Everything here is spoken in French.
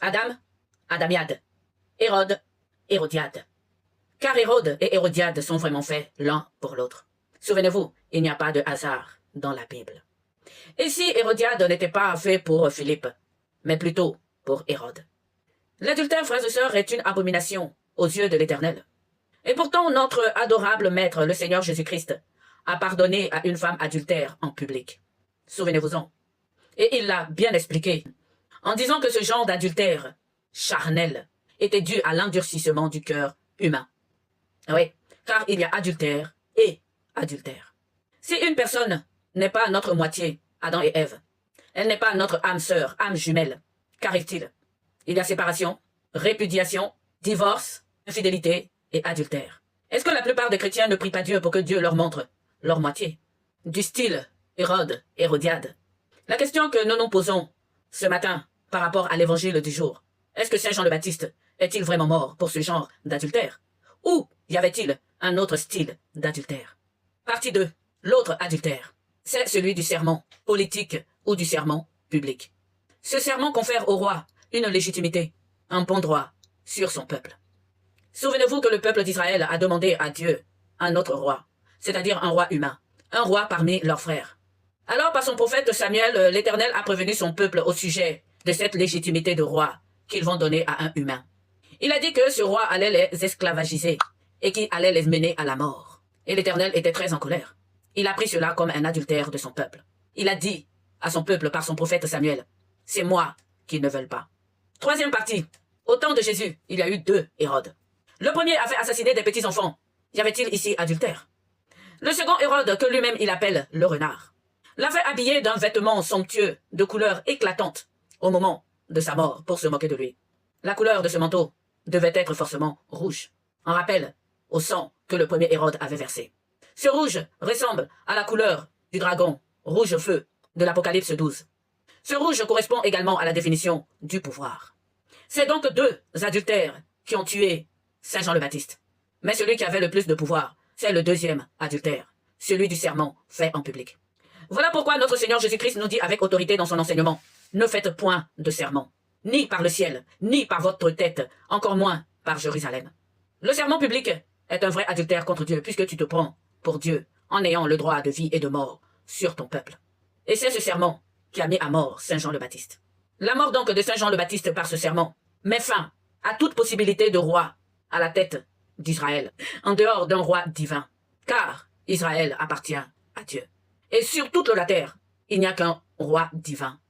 Adam, Adamiade. Hérode, Hérodiade. Car Hérode et Hérodiade sont vraiment faits l'un pour l'autre. Souvenez-vous, il n'y a pas de hasard dans la Bible. Et si Hérodiade n'était pas fait pour Philippe, mais plutôt pour Hérode. L'adultère, frères et sœurs, est une abomination aux yeux de l'Éternel. Et pourtant, notre adorable Maître, le Seigneur Jésus-Christ, a pardonné à une femme adultère en public. Souvenez-vous-en. Et il l'a bien expliqué, en disant que ce genre d'adultère charnel était dû à l'endurcissement du cœur humain. Oui, car il y a adultère et adultère. Si une personne n'est pas notre moitié, Adam et Ève, elle n'est pas notre âme sœur, âme jumelle, qu'arrive-t-il? Il y a séparation, répudiation, divorce, infidélité et adultère. Est-ce que la plupart des chrétiens ne prient pas Dieu pour que Dieu leur montre leur moitié? Du style Hérode, Hérodiade. La question que nous nous posons ce matin par rapport à l'évangile du jour, est-ce que Saint Jean le Baptiste est-il vraiment mort pour ce genre d'adultère? Ou y avait-il un autre style d'adultère? Partie 2. L'autre adultère. C'est celui du sermon politique ou du sermon public. Ce sermon confère au roi une légitimité, un bon droit sur son peuple. Souvenez-vous que le peuple d'Israël a demandé à Dieu un autre roi, c'est-à-dire un roi humain, un roi parmi leurs frères. Alors par son prophète Samuel, l'Éternel a prévenu son peuple au sujet de cette légitimité de roi qu'ils vont donner à un humain. Il a dit que ce roi allait les esclavagiser et qu'il allait les mener à la mort. Et l'Éternel était très en colère. Il a pris cela comme un adultère de son peuple. Il a dit à son peuple par son prophète Samuel, « C'est moi qu'ils ne veulent pas. » Troisième partie. Au temps de Jésus, il y a eu 2 Hérodes. Le premier a fait assassiner des petits-enfants. Y avait-il ici adultère? Le second Hérode, que lui-même il appelle le renard, l'a fait habiller d'un vêtement somptueux de couleur éclatante au moment de sa mort pour se moquer de lui. La couleur de ce manteau devait être forcément rouge, en rappel au sang que le premier Hérode avait versé. Ce rouge ressemble à la couleur du dragon rouge feu de l'Apocalypse 12. Ce rouge correspond également à la définition du pouvoir. C'est donc 2 adultères qui ont tué Saint Jean le Baptiste. Mais celui qui avait le plus de pouvoir, c'est le deuxième adultère, celui du serment fait en public. Voilà pourquoi notre Seigneur Jésus-Christ nous dit avec autorité dans son enseignement, ne faites point de serment, ni par le ciel, ni par votre tête, encore moins par Jérusalem. Le serment public est un vrai adultère contre Dieu, puisque tu te prends pour Dieu, en ayant le droit de vie et de mort sur ton peuple. Et c'est ce serment qui a mis à mort Saint Jean le Baptiste. La mort donc de Saint Jean le Baptiste par ce serment met fin à toute possibilité de roi à la tête d'Israël, en dehors d'un roi divin, car Israël appartient à Dieu. Et sur toute la terre, il n'y a qu'un roi divin,